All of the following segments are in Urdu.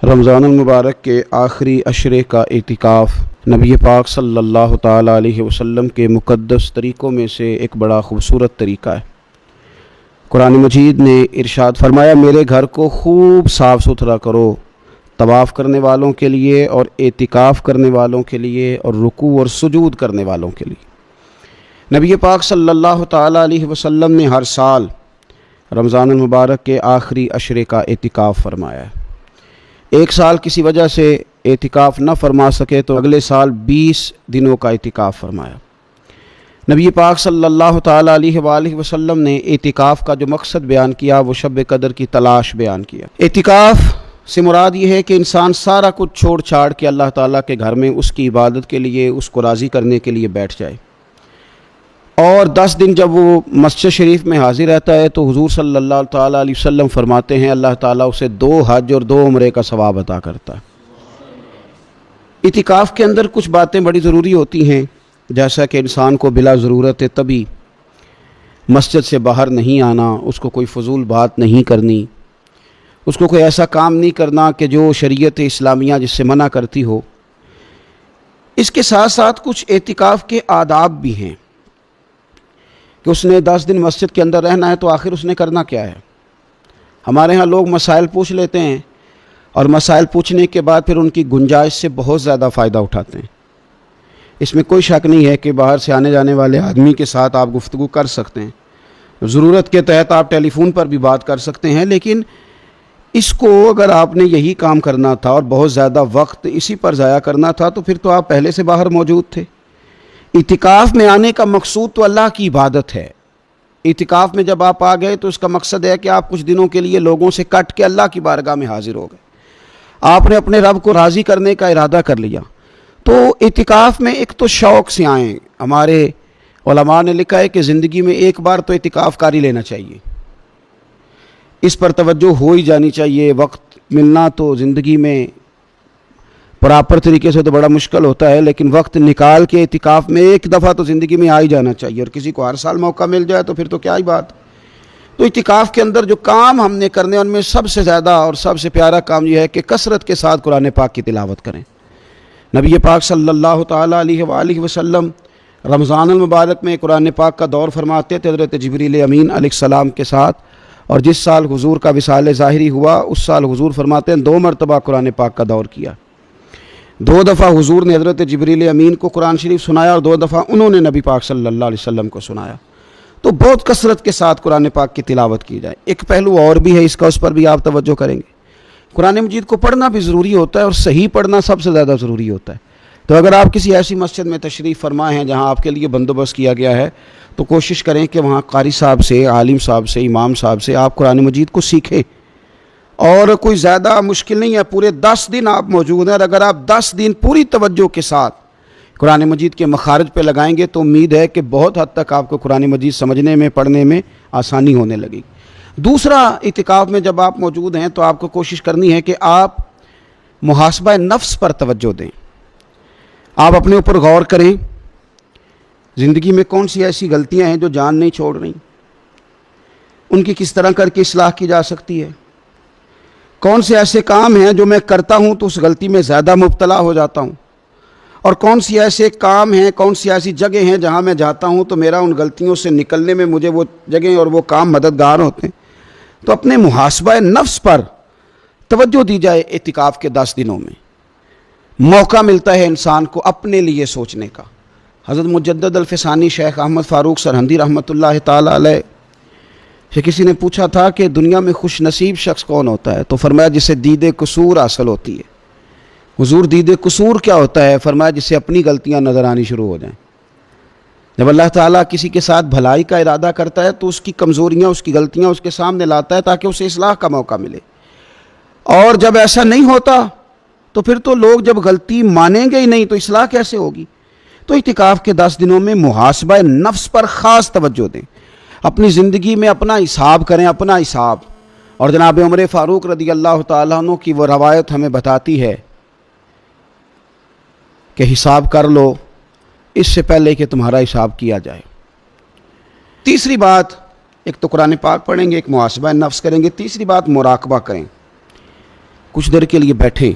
رمضان المبارک کے آخری عشرے کا اعتکاف نبی پاک صلی اللہ تعالیٰ علیہ وسلم کے مقدس طریقوں میں سے ایک بڑا خوبصورت طریقہ ہے۔ قرآن مجید نے ارشاد فرمایا، میرے گھر کو خوب صاف ستھرا کرو، طواف کرنے والوں کے لیے اور اعتکاف کرنے والوں کے لیے اور رکوع اور سجود کرنے والوں کے لیے۔ نبی پاک صلی اللہ تعالیٰ علیہ وسلم نے ہر سال رمضان المبارک کے آخری عشرے کا اعتکاف فرمایا ہے۔ ایک سال کسی وجہ سے اعتکاف نہ فرما سکے تو اگلے سال 20 دنوں کا اعتکاف فرمایا۔ نبی پاک صلی اللہ تعالیٰ علیہ وآلہ وسلم نے اعتکاف کا جو مقصد بیان کیا وہ شب قدر کی تلاش بیان کیا۔ اعتکاف سے مراد یہ ہے کہ انسان سارا کچھ چھوڑ چھاڑ کے اللہ تعالیٰ کے گھر میں اس کی عبادت کے لیے، اس کو راضی کرنے کے لیے بیٹھ جائے، اور 10 دن جب وہ مسجد شریف میں حاضر رہتا ہے تو حضور صلی اللہ تعالیٰ علیہ وسلم فرماتے ہیں اللہ تعالیٰ اسے 2 حج اور 2 عمرے کا ثواب عطا کرتا ہے۔ اعتکاف کے اندر کچھ باتیں بڑی ضروری ہوتی ہیں، جیسا کہ انسان کو بلا ضرورت طبی مسجد سے باہر نہیں آنا، اس کو کوئی فضول بات نہیں کرنی، اس کو کوئی ایسا کام نہیں کرنا کہ جو شریعت اسلامیہ جس سے منع کرتی ہو۔ اس کے ساتھ ساتھ کچھ اعتکاف کے آداب بھی ہیں کہ اس نے 10 دن مسجد کے اندر رہنا ہے تو آخر اس نے کرنا کیا ہے۔ ہمارے ہاں لوگ مسائل پوچھ لیتے ہیں اور مسائل پوچھنے کے بعد پھر ان کی گنجائش سے بہت زیادہ فائدہ اٹھاتے ہیں۔ اس میں کوئی شک نہیں ہے کہ باہر سے آنے جانے والے آدمی کے ساتھ آپ گفتگو کر سکتے ہیں، ضرورت کے تحت آپ ٹیلی فون پر بھی بات کر سکتے ہیں، لیکن اس کو اگر آپ نے یہی کام کرنا تھا اور بہت زیادہ وقت اسی پر ضائع کرنا تھا تو پھر تو آپ پہلے سے باہر موجود تھے۔ اعتکاف میں آنے کا مقصود تو اللہ کی عبادت ہے۔ اعتکاف میں جب آپ آ گئے تو اس کا مقصد ہے کہ آپ کچھ دنوں کے لیے لوگوں سے کٹ کے اللہ کی بارگاہ میں حاضر ہو گئے، آپ نے اپنے رب کو راضی کرنے کا ارادہ کر لیا۔ تو اعتکاف میں ایک تو شوق سے آئیں۔ ہمارے علماء نے لکھا ہے کہ زندگی میں ایک بار تو اعتکاف کاری لینا چاہیے، اس پر توجہ ہو ہی جانی چاہیے۔ وقت ملنا تو زندگی میں پراپر طریقے سے تو بڑا مشکل ہوتا ہے، لیکن وقت نکال کے اعتکاف میں ایک دفعہ تو زندگی میں آ ہی جانا چاہیے، اور کسی کو ہر سال موقع مل جائے تو پھر تو کیا ہی بات۔ تو اعتکاف کے اندر جو کام ہم نے کرنے ان میں سب سے زیادہ اور سب سے پیارا کام یہ ہے کہ کثرت کے ساتھ قرآن پاک کی تلاوت کریں۔ نبی پاک صلی اللہ تعالیٰ علیہ وآلہ وسلم رمضان المبارک میں قرآن پاک کا دور فرماتے تھے حضرت جبریل امین علیہ السلام کے ساتھ، اور جس سال حضور کا وصال ظاہری ہوا اس سال حضور فرماتے ہیں 2 مرتبہ قرآن پاک کا دور کیا۔ 2 دفعہ حضور نے حضرت جبریل امین کو قرآن شریف سنایا اور 2 دفعہ انہوں نے نبی پاک صلی اللہ علیہ وسلم کو سنایا۔ تو بہت کثرت کے ساتھ قرآن پاک کی تلاوت کی جائے۔ ایک پہلو اور بھی ہے اس کا، اس پر بھی آپ توجہ کریں گے۔ قرآن مجید کو پڑھنا بھی ضروری ہوتا ہے اور صحیح پڑھنا سب سے زیادہ ضروری ہوتا ہے۔ تو اگر آپ کسی ایسی مسجد میں تشریف فرما ہیں جہاں آپ کے لیے بندوبست کیا گیا ہے تو کوشش کریں کہ وہاں قاری صاحب سے، عالم صاحب سے، امام صاحب سے آپ قرآن مجید کو سیکھیں، اور کوئی زیادہ مشکل نہیں ہے۔ پورے 10 دن آپ موجود ہیں، اور اگر آپ 10 دن پوری توجہ کے ساتھ قرآن مجید کے مخارج پہ لگائیں گے تو امید ہے کہ بہت حد تک آپ کو قرآن مجید سمجھنے میں، پڑھنے میں آسانی ہونے لگی۔ دوسرا، اعتکاف میں جب آپ موجود ہیں تو آپ کو کوشش کرنی ہے کہ آپ محاسبہ نفس پر توجہ دیں۔ آپ اپنے اوپر غور کریں، زندگی میں کون سی ایسی غلطیاں ہیں جو جان نہیں چھوڑ رہی، ان کی کس طرح کر کے اصلاح کی جا سکتی ہے۔ کون سے ایسے کام ہیں جو میں کرتا ہوں تو اس غلطی میں زیادہ مبتلا ہو جاتا ہوں، اور کون سی ایسے کام ہیں، کون سی ایسی جگہ ہیں جہاں میں جاتا ہوں تو میرا ان غلطیوں سے نکلنے میں مجھے وہ جگہیں اور وہ کام مددگار ہوتے ہیں۔ تو اپنے محاسبہ نفس پر توجہ دی جائے۔ اعتکاف کے 10 دنوں میں موقع ملتا ہے انسان کو اپنے لیے سوچنے کا۔ حضرت مجدد الفسانی شیخ احمد فاروق سرہندی رحمۃ اللہ تعالیٰ علیہ سے کسی نے پوچھا تھا کہ دنیا میں خوش نصیب شخص کون ہوتا ہے، تو فرمایا جسے دید قصور حاصل ہوتی ہے۔ حضور دید قصور کیا ہوتا ہے؟ فرمایا جسے اپنی غلطیاں نظر آنی شروع ہو جائیں۔ جب اللہ تعالیٰ کسی کے ساتھ بھلائی کا ارادہ کرتا ہے تو اس کی کمزوریاں، اس کی غلطیاں اس کے سامنے لاتا ہے تاکہ اسے اصلاح کا موقع ملے، اور جب ایسا نہیں ہوتا تو پھر تو لوگ جب غلطی مانیں گے ہی نہیں تو اصلاح کیسے ہوگی۔ تو اعتکاف کے 10 دنوں میں محاسبہ نفس پر خاص توجہ دیں، اپنی زندگی میں اپنا حساب کریں، اپنا حساب۔ اور جناب عمر فاروق رضی اللہ تعالیٰ عنہ کی وہ روایت ہمیں بتاتی ہے کہ حساب کر لو اس سے پہلے کہ تمہارا حساب کیا جائے۔ تیسری بات، ایک تو قرآن پاک پڑھیں گے، ایک محاسبہ نفس کریں گے، تیسری بات مراقبہ کریں۔ کچھ دیر کے لیے بیٹھیں،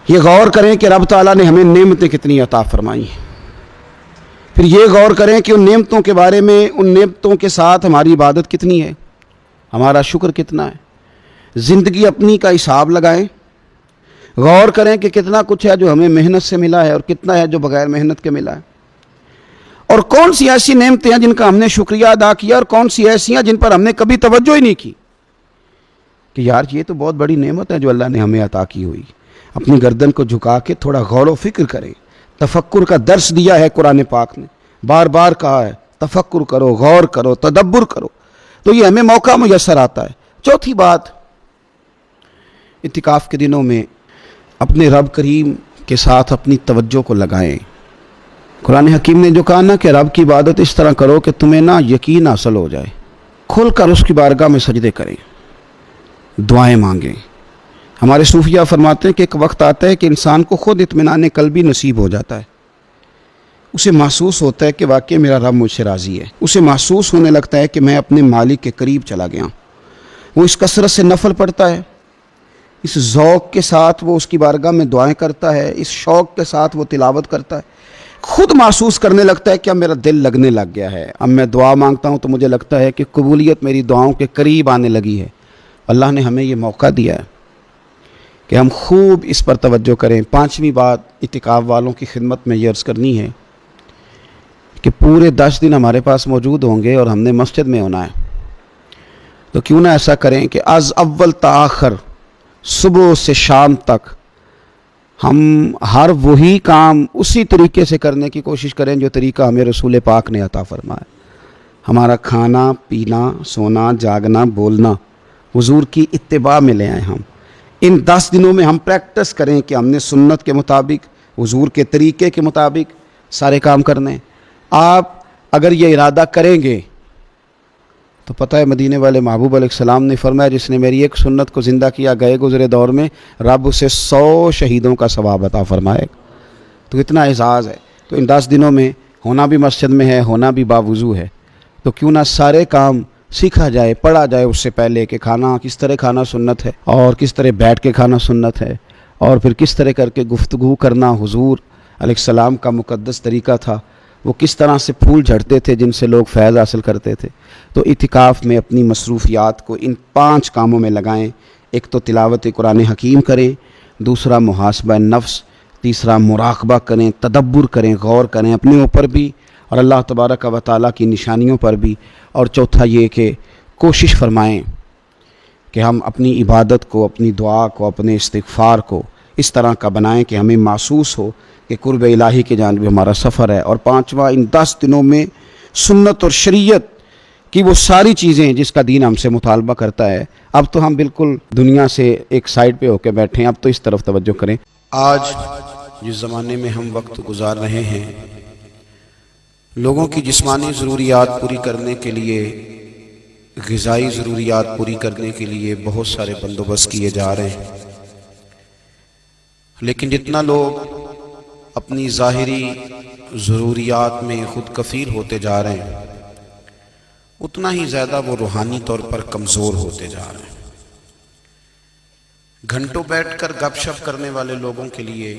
یہ غور کریں کہ رب تعالیٰ نے ہمیں نعمتیں کتنی عطا فرمائی ہیں، پھر یہ غور کریں کہ ان نعمتوں کے بارے میں، ان نعمتوں کے ساتھ ہماری عبادت کتنی ہے، ہمارا شکر کتنا ہے۔ زندگی اپنی کا حساب لگائیں، غور کریں کہ کتنا کچھ ہے جو ہمیں محنت سے ملا ہے اور کتنا ہے جو بغیر محنت کے ملا ہے، اور کون سی ایسی نعمتیں ہیں جن کا ہم نے شکریہ ادا کیا اور کون سی ایسی ہیں جن پر ہم نے کبھی توجہ ہی نہیں کی کہ یار یہ تو بہت بڑی نعمت ہے جو اللہ نے ہمیں عطا کی ہوئی۔ اپنی گردن کو جھکا کے تھوڑا غور و فکر کریں۔ تفکر کا درس دیا ہے قرآن پاک نے، بار بار کہا ہے تفکر کرو، غور کرو، تدبر کرو، تو یہ ہمیں موقع میسر آتا ہے۔ چوتھی بات، اعتکاف کے دنوں میں اپنے رب کریم کے ساتھ اپنی توجہ کو لگائیں۔ قرآن حکیم نے جو کہا نا کہ رب کی عبادت اس طرح کرو کہ تمہیں نا یقین حاصل ہو جائے، کھل کر اس کی بارگاہ میں سجدے کریں، دعائیں مانگیں۔ ہمارے صوفیہ فرماتے ہیں کہ ایک وقت آتا ہے کہ انسان کو خود اطمینان قلبی نصیب ہو جاتا ہے، اسے محسوس ہوتا ہے کہ واقعی میرا رب مجھ سے راضی ہے، اسے محسوس ہونے لگتا ہے کہ میں اپنے مالک کے قریب چلا گیا۔ وہ اس کثرت سے نفل پڑھتا ہے، اس ذوق کے ساتھ وہ اس کی بارگاہ میں دعائیں کرتا ہے، اس شوق کے ساتھ وہ تلاوت کرتا ہے، خود محسوس کرنے لگتا ہے کہ اب میرا دل لگنے لگ گیا ہے، اب میں دعا مانگتا ہوں تو مجھے لگتا ہے کہ قبولیت میری دعاؤں کے قریب آنے لگی ہے۔ اللہ نے ہمیں یہ موقع دیا ہے کہ ہم خوب اس پر توجہ کریں۔ پانچویں بات اعتکاف والوں کی خدمت میں یہ عرض کرنی ہے کہ پورے 10 دن ہمارے پاس موجود ہوں گے اور ہم نے مسجد میں ہونا ہے، تو کیوں نہ ایسا کریں کہ از اول تا آخر، صبح سے شام تک ہم ہر وہی کام اسی طریقے سے کرنے کی کوشش کریں جو طریقہ ہمیں رسول پاک نے عطا فرمایا۔ ہمارا کھانا، پینا، سونا، جاگنا، بولنا حضور کی اتباع میں لے آئیں۔ ہم ان 10 دنوں میں ہم پریکٹس کریں کہ ہم نے سنت کے مطابق، حضور کے طریقے کے مطابق سارے کام کرنے۔ آپ اگر یہ ارادہ کریں گے تو پتہ ہے مدینے والے محبوب علیہ السلام نے فرمایا جس نے میری ایک سنت کو زندہ کیا گئے گزرے دور میں، رب اسے 100 شہیدوں کا ثواب عطا فرمائے۔ تو اتنا اعزاز ہے۔ تو ان 10 دنوں میں ہونا بھی مسجد میں ہے، ہونا بھی باوضو ہے، تو کیوں نہ سارے کام سیکھا جائے، پڑھا جائے اس سے پہلے کہ کھانا کس طرح کھانا سنت ہے، اور کس طرح بیٹھ کے کھانا سنت ہے، اور پھر کس طرح کر کے گفتگو کرنا حضور علیہ السلام کا مقدس طریقہ تھا، وہ کس طرح سے پھول جھڑتے تھے جن سے لوگ فیض حاصل کرتے تھے۔ تو اعتکاف میں اپنی مصروفیات کو ان 5 کاموں میں لگائیں۔ ایک تو تلاوت قرآن حکیم کریں، دوسرا محاسبہ نفس، تیسرا مراقبہ کریں، تدبر کریں، غور کریں اپنے اوپر بھی اور اللہ تبارک و تعالیٰ کی نشانیوں پر بھی، اور چوتھا یہ کہ کوشش فرمائیں کہ ہم اپنی عبادت کو، اپنی دعا کو، اپنے استغفار کو اس طرح کا بنائیں کہ ہمیں محسوس ہو کہ قرب الہی کے جانب ہمارا سفر ہے۔ اور پانچواں، ان 10 دنوں میں سنت اور شریعت کی وہ ساری چیزیں جس کا دین ہم سے مطالبہ کرتا ہے، اب تو ہم بالکل دنیا سے ایک سائڈ پہ ہو کے بیٹھے ہیں، اب تو اس طرف توجہ کریں۔ آج جس زمانے میں ہم وقت گزار رہے ہیں، لوگوں کی جسمانی ضروریات پوری کرنے کے لیے، غذائی ضروریات پوری کرنے کے لیے بہت سارے بندوبست کیے جا رہے ہیں، لیکن جتنا لوگ اپنی ظاہری ضروریات میں خود کفیل ہوتے جا رہے ہیں، اتنا ہی زیادہ وہ روحانی طور پر کمزور ہوتے جا رہے ہیں۔ گھنٹوں بیٹھ کر گپ شپ کرنے والے لوگوں کے لیے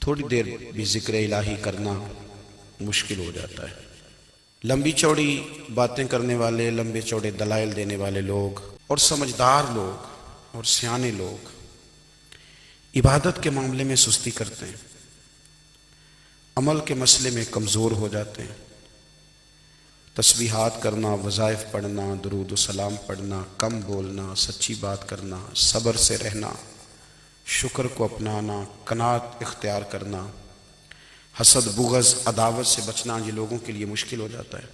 تھوڑی دیر بھی ذکر الہی کرنا مشکل ہو جاتا ہے۔ لمبی چوڑی باتیں کرنے والے، لمبے چوڑے دلائل دینے والے لوگ اور سمجھدار لوگ اور سیانے لوگ عبادت کے معاملے میں سستی کرتے ہیں، عمل کے مسئلے میں کمزور ہو جاتے ہیں۔ تسبیحات کرنا، وظائف پڑھنا، درود و سلام پڑھنا، کم بولنا، سچی بات کرنا، صبر سے رہنا، شکر کو اپنانا، قناعت اختیار کرنا، حسد، بغض، عداوت سے بچنا، یہ لوگوں کے لیے مشکل ہو جاتا ہے۔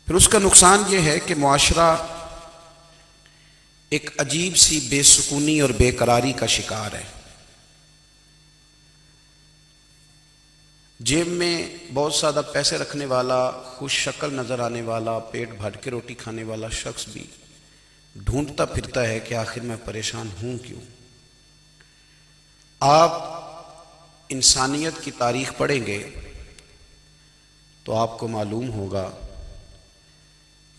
پھر اس کا نقصان یہ ہے کہ معاشرہ ایک عجیب سی بے سکونی اور بے قراری کا شکار ہے۔ جیب میں بہت زیادہ پیسے رکھنے والا، خوش شکل نظر آنے والا، پیٹ بھر کے روٹی کھانے والا شخص بھی ڈھونڈتا پھرتا ہے کہ آخر میں پریشان ہوں کیوں۔ آپ انسانیت کی تاریخ پڑھیں گے تو آپ کو معلوم ہوگا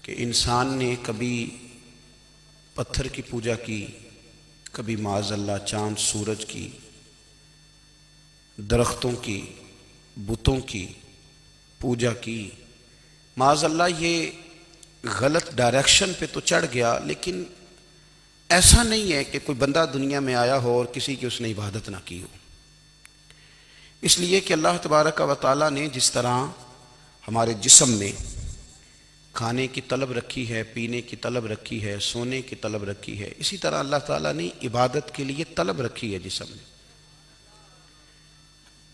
کہ انسان نے کبھی پتھر کی پوجا کی، کبھی معاذ اللہ چاند سورج کی، درختوں کی، بتوں کی پوجا کی، معاذ اللہ یہ غلط ڈائریکشن پہ تو چڑھ گیا، لیکن ایسا نہیں ہے کہ کوئی بندہ دنیا میں آیا ہو اور کسی کی اس نے عبادت نہ کی ہو۔ اس لیے کہ اللہ تبارک و تعالیٰ نے جس طرح ہمارے جسم میں کھانے کی طلب رکھی ہے، پینے کی طلب رکھی ہے، سونے کی طلب رکھی ہے، اسی طرح اللہ تعالیٰ نے عبادت کے لیے طلب رکھی ہے جسم میں۔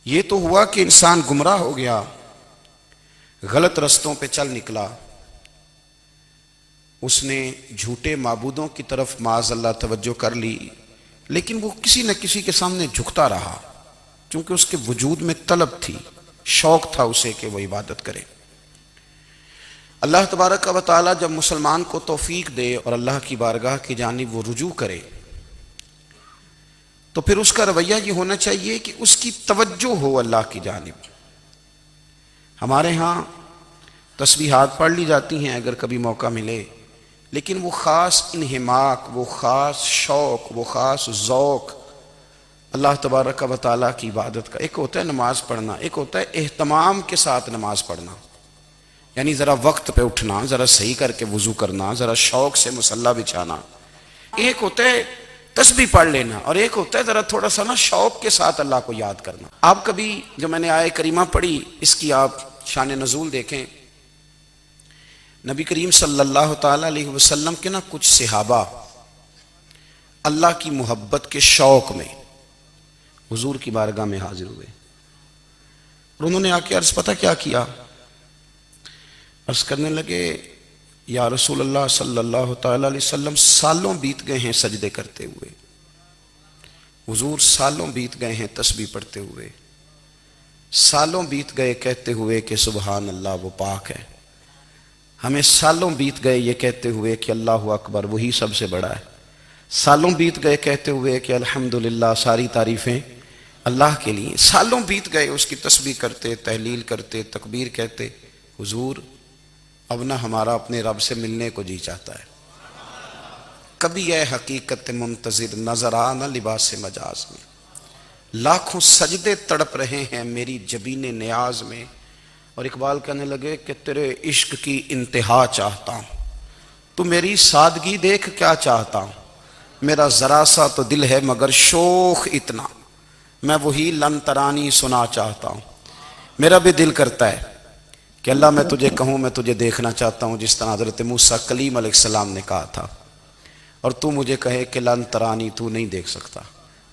یہ تو ہوا کہ انسان گمراہ ہو گیا، غلط رستوں پہ چل نکلا، اس نے جھوٹے معبودوں کی طرف معاذ اللہ توجہ کر لی، لیکن وہ کسی نہ کسی کے سامنے جھکتا رہا، کیونکہ اس کے وجود میں طلب تھی، شوق تھا اسے کہ وہ عبادت کرے۔ اللہ تبارک و تعالیٰ جب مسلمان کو توفیق دے اور اللہ کی بارگاہ کی جانب وہ رجوع کرے، تو پھر اس کا رویہ یہ ہونا چاہیے کہ اس کی توجہ ہو اللہ کی جانب۔ ہمارے ہاں تسبیحات پڑھ لی جاتی ہیں اگر کبھی موقع ملے، لیکن وہ خاص انہماک، وہ خاص شوق، وہ خاص ذوق اللہ تبارک و تعالیٰ کی عبادت کا، ایک ہوتا ہے نماز پڑھنا، ایک ہوتا ہے اہتمام کے ساتھ نماز پڑھنا، یعنی ذرا وقت پہ اٹھنا، ذرا صحیح کر کے وضو کرنا، ذرا شوق سے مصلی بچھانا۔ ایک ہوتا ہے تسبیح پڑھ لینا، اور ایک ہوتا ہے ذرا تھوڑا سا نا شوق کے ساتھ اللہ کو یاد کرنا۔ آپ کبھی جو میں نے آیہ کریمہ پڑھی، اس کی آپ شان نزول دیکھیں، نبی کریم صلی اللہ تعالیٰ علیہ وسلم کے نا کچھ صحابہ اللہ کی محبت کے شوق میں حضور کی بارگاہ میں حاضر ہوئے، اور انہوں نے آ کے عرض پتہ کیا کیا، عرض کرنے لگے یا رسول اللہ صلی اللہ تعالیٰ علیہ وسلم، سالوں بیت گئے ہیں سجدے کرتے ہوئے، حضور سالوں بیت گئے ہیں تسبیح پڑھتے ہوئے، سالوں بیت گئے کہتے ہوئے کہ سبحان اللہ وہ پاک ہے، ہمیں سالوں بیت گئے یہ کہتے ہوئے کہ اللہ اکبر وہی سب سے بڑا ہے، سالوں بیت گئے کہتے ہوئے کہ الحمدللہ ساری تعریفیں اللہ کے لیے، سالوں بیت گئے اس کی تسبیح کرتے، تحلیل کرتے، تکبیر کہتے۔ حضور اب نہ ہمارا اپنے رب سے ملنے کو جی چاہتا ہے، کبھی اے حقیقت منتظر نظر آ نہ لباس مجاز میں، لاکھوں سجدے تڑپ رہے ہیں میری جبین نیاز میں۔ اور اقبال کہنے لگے کہ تیرے عشق کی انتہا چاہتا ہوں، تو میری سادگی دیکھ کیا چاہتا ہوں، میرا ذرا سا تو دل ہے مگر شوخ اتنا، میں وہی لن ترانی سنا چاہتا ہوں۔ میرا بھی دل کرتا ہے کہ اللہ میں تجھے کہوں میں تجھے دیکھنا چاہتا ہوں، جس طرح حضرت موسیٰ کلیم علیہ السلام نے کہا تھا، اور تو مجھے کہے کہ لن ترانی تو نہیں دیکھ سکتا،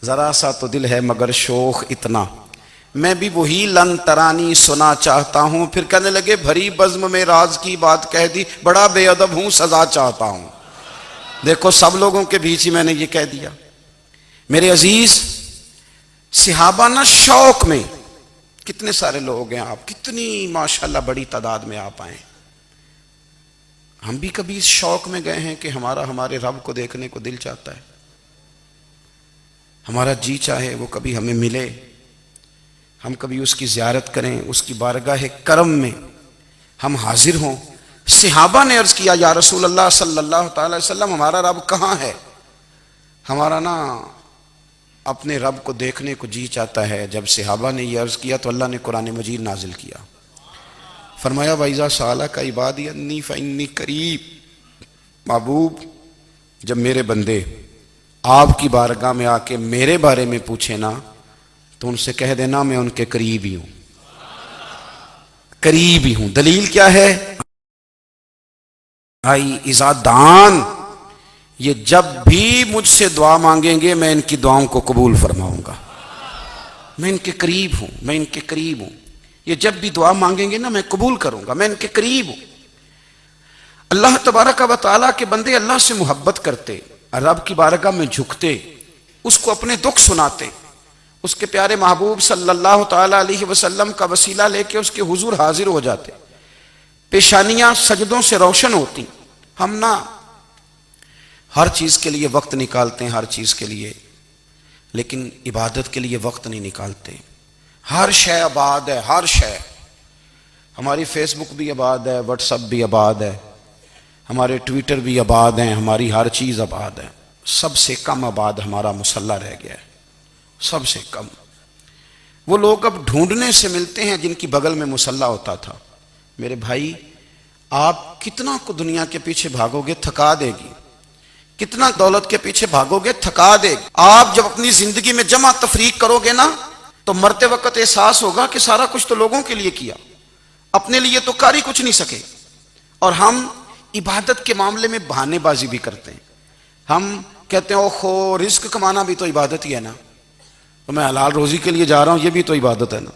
ذرا سا تو دل ہے مگر شوخ اتنا، میں بھی وہی لن ترانی سنا چاہتا ہوں۔ پھر کہنے لگے بھری بزم میں راز کی بات کہہ دی، بڑا بے ادب ہوں سزا چاہتا ہوں۔ دیکھو سب لوگوں کے بیچ ہی میں نے یہ کہہ دیا۔ میرے عزیز صحابہ نا شوق میں، کتنے سارے لوگ ہیں آپ، کتنی ماشاءاللہ بڑی تعداد میں آپ آئیں، ہم بھی کبھی اس شوق میں گئے ہیں کہ ہمارے رب کو دیکھنے کو دل چاہتا ہے، ہمارا جی چاہے وہ کبھی ہمیں ملے، ہم کبھی اس کی زیارت کریں، اس کی بارگاہ کرم میں ہم حاضر ہوں۔ صحابہ نے عرض کیا یا رسول اللہ صلی اللہ تعالی وسلم، ہمارا رب کہاں ہے؟ ہمارا نا اپنے رب کو دیکھنے کو جی چاہتا ہے۔ جب صحابہ نے یہ عرض کیا تو اللہ نے قرآن مجید نازل کیا، فرمایا وَإِذَا سَأَلَكَ عِبَادِي أَنِّي فَإِنِّي قَرِيبٌ، محبوب جب میرے بندے آپ کی بارگاہ میں آ کے میرے بارے میں پوچھے نا تو ان سے کہہ دینا میں ان کے قریب ہی ہوں، قریب ہی ہوں۔ دلیل کیا ہے؟ آئی اذا دان، یہ جب بھی مجھ سے دعا مانگیں گے میں ان کی دعاؤں کو قبول فرماؤں گا، میں ان کے قریب ہوں، میں ان کے قریب ہوں، یہ جب بھی دعا مانگیں گے نا میں قبول کروں گا، میں ان کے قریب ہوں۔ اللہ تبارک و تعالیٰ کے بندے اللہ سے محبت کرتے، رب کی بارگاہ میں جھکتے، اس کو اپنے دکھ سناتے، اس کے پیارے محبوب صلی اللہ تعالیٰ علیہ وسلم کا وسیلہ لے کے اس کے حضور حاضر ہو جاتے، پیشانیاں سجدوں سے روشن ہوتی۔ ہم نا ہر چیز کے لیے وقت نکالتے ہیں، ہر چیز کے لیے، لیکن عبادت کے لیے وقت نہیں نکالتے۔ ہر شے آباد ہے، ہر شے، ہماری فیس بک بھی آباد ہے، واٹس ایپ بھی آباد ہے، ہمارے ٹویٹر بھی آباد ہیں، ہماری ہر چیز آباد ہے، سب سے کم آباد ہمارا مصلی رہ گیا ہے، سب سے کم۔ وہ لوگ اب ڈھونڈنے سے ملتے ہیں جن کی بغل میں مصلی ہوتا تھا۔ میرے بھائی، آپ کتنا کو دنیا کے پیچھے بھاگو گے تھکا دے گی، کتنا دولت کے پیچھے بھاگو گے تھکا دے گی۔ آپ جب اپنی زندگی میں جمع تفریق کرو گے نا تو مرتے وقت احساس ہوگا کہ سارا کچھ تو لوگوں کے لیے کیا، اپنے لیے تو کر ہی کچھ نہیں سکے۔ اور ہم عبادت کے معاملے میں بہانے بازی بھی کرتے ہیں۔ ہم کہتے ہیں اوہو رزق کمانا بھی تو عبادت ہی ہے نا، تو میں حلال روزی کے لیے جا رہا ہوں، یہ بھی تو عبادت ہے نا۔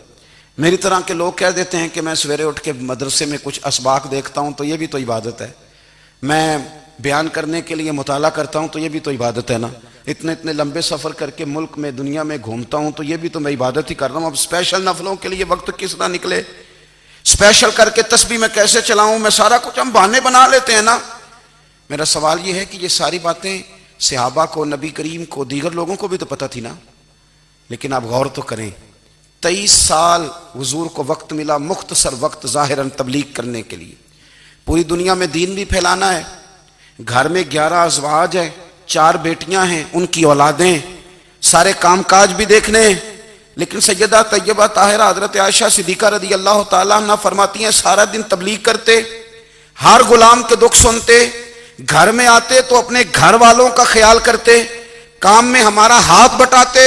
میری طرح کے لوگ کہہ دیتے ہیں کہ میں سویرے اٹھ کے مدرسے میں کچھ اسباق دیکھتا ہوں تو یہ بھی تو عبادت ہے، میں بیان کرنے کے لیے مطالعہ کرتا ہوں تو یہ بھی تو عبادت ہے نا، اتنے لمبے سفر کر کے ملک میں دنیا میں گھومتا ہوں تو یہ بھی تو میں عبادت ہی کر رہا ہوں۔ اب اسپیشل نفلوں کے لیے وقت کس طرح نکلے، اسپیشل کر کے تسبیح میں کیسے چلاؤں، میں سارا کچھ ہم بہانے بنا لیتے ہیں نا۔ میرا سوال یہ ہے کہ یہ ساری باتیں صحابہ کو، نبی کریم کو، دیگر لوگوں کو بھی تو پتہ تھی نا، لیکن آپ غور تو کریں، 23 سال حضور کو وقت ملا، مختصر وقت ظاہراً تبلیغ کرنے کے لیے، پوری دنیا میں دین بھی پھیلانا ہے۔ گھر میں 11 ازواج ہیں، 4 بیٹیاں ہیں، ان کی اولادیں، سارے کام کاج بھی دیکھنے ہیں۔ لیکن سیدہ طیبہ طاہرہ حضرت عائشہ صدیقہ رضی اللہ تعالیٰ عنہ فرماتی ہیں سارا دن تبلیغ کرتے، ہر غلام کے دکھ سنتے، گھر میں آتے تو اپنے گھر والوں کا خیال کرتے، کام میں ہمارا ہاتھ بٹاتے۔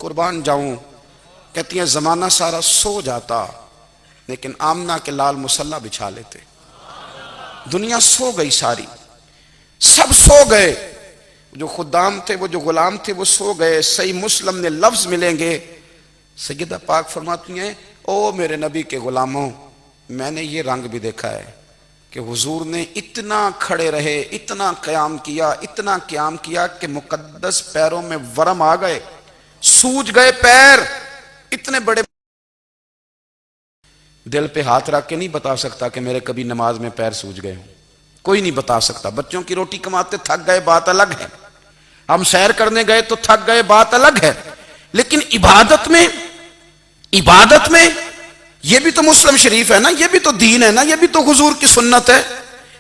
قربان جاؤں، کہتی ہیں زمانہ سارا سو جاتا لیکن آمنہ کے لال مصلی بچھا لیتے۔ دنیا سو گئی، ساری سب سو گئے، جو خدام تھے، وہ جو غلام تھے، وہ سو گئے۔ صحیح مسلم نے لفظ ملیں گے، سیدہ پاک فرماتی ہیں او میرے نبی کے غلاموں، میں نے یہ رنگ بھی دیکھا ہے کہ حضور نے اتنا کھڑے رہے، اتنا قیام کیا، اتنا قیام کیا کہ مقدس پیروں میں ورم آ گئے، سوج گئے پیر، اتنے بڑے۔ دل پہ ہاتھ رکھ کے نہیں بتا سکتا کہ میرے کبھی نماز میں پیر سوج گئے ہوں، کوئی نہیں بتا سکتا۔ بچوں کی روٹی کماتے تھک گئے بات الگ ہے، ہم سیر کرنے گئے تو تھک گئے بات الگ ہے، لیکن عبادت میں یہ بھی تو مسلم شریف ہے نا، یہ بھی تو دین ہے نا، یہ بھی تو حضور کی سنت ہے،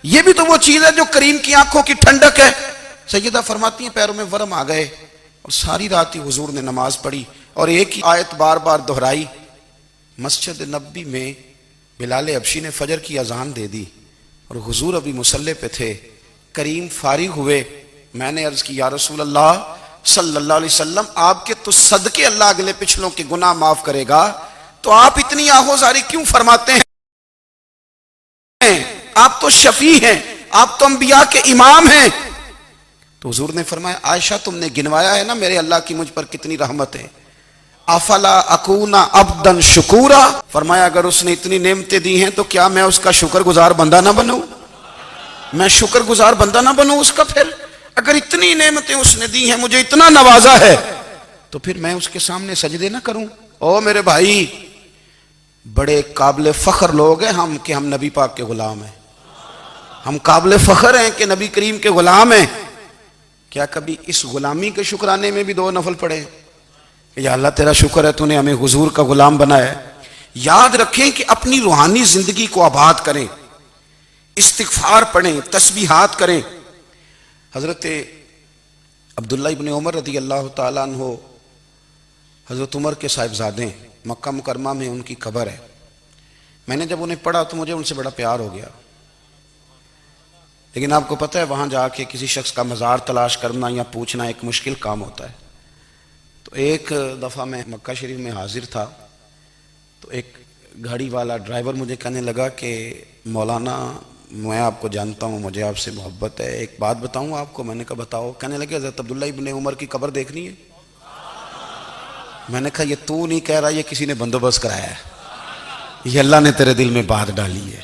یہ بھی تو وہ چیز ہے جو کریم کی آنکھوں کی ٹھنڈک ہے۔ سیدہ فرماتی ہیں پیروں میں ورم آ گئے، اور ساری رات ہی حضور نے نماز پڑھی اور ایک ہی آیت بار بار دہرائی۔ مسجد نبی میں بلال حبشی نے فجر کی اذان دے دی اور حضور ابھی مصلی پہ تھے، کریم فارغ ہوئے۔ میں نے عرض کی یا رسول اللہ صلی اللہ علیہ وسلم، آپ کے تو صدقے اللہ اگلے پچھلوں کے گناہ معاف کرے گا، تو آپ اتنی آہوزاری کیوں فرماتے ہیں؟ آپ تو شفیع ہیں، آپ تو انبیاء کے امام ہیں۔ تو حضور نے فرمایا عائشہ تم نے گنوایا ہے نا میرے اللہ کی مجھ پر کتنی رحمت ہے، افلا اکونا عبدا شکورا، فرمایا اگر اس نے اتنی نعمتیں دی ہیں تو کیا میں اس کا شکر گزار بندہ نہ بنوں، میں شکر گزار بندہ نہ بنوں اس کا؟ پھر اگر اتنی نعمتیں اس نے دی ہیں، مجھے اتنا نوازا ہے، تو پھر میں اس کے سامنے سجدے نہ کروں؟ او میرے بھائی، بڑے قابل فخر لوگ ہیں ہم کہ ہم نبی پاک کے غلام ہیں، ہم قابل فخر ہیں کہ نبی کریم کے غلام ہیں۔ کیا کبھی اس غلامی کے شکرانے میں بھی 2 نفل پڑھے کہ یا اللہ تیرا شکر ہے تو نے ہمیں حضور کا غلام بنایا ہے؟ یاد رکھیں کہ اپنی روحانی زندگی کو آباد کریں، استغفار پڑھیں، تسبیحات کریں۔ حضرت عبداللہ ابن عمر رضی اللہ تعالیٰ عنہ حضرت عمر کے صاحبزادے ہیں، مکہ مکرمہ میں ان کی قبر ہے۔ میں نے جب انہیں پڑھا تو مجھے ان سے بڑا پیار ہو گیا، لیکن آپ کو پتہ ہے وہاں جا کے کسی شخص کا مزار تلاش کرنا یا پوچھنا ایک مشکل کام ہوتا ہے۔ تو ایک دفعہ میں مکہ شریف میں حاضر تھا تو ایک گاڑی والا ڈرائیور مجھے کہنے لگا کہ مولانا میں آپ کو جانتا ہوں، مجھے آپ سے محبت ہے، ایک بات بتاؤں آپ کو؟ میں نے کہا بتاؤ۔ کہنے لگے حضرت عبداللہ ابن عمر کی قبر دیکھنی ہے۔ میں نے کہا یہ تو نہیں کہہ رہا، یہ کسی نے بندوبست کرایا ہے، یہ اللہ نے تیرے دل میں بات ڈالی ہے۔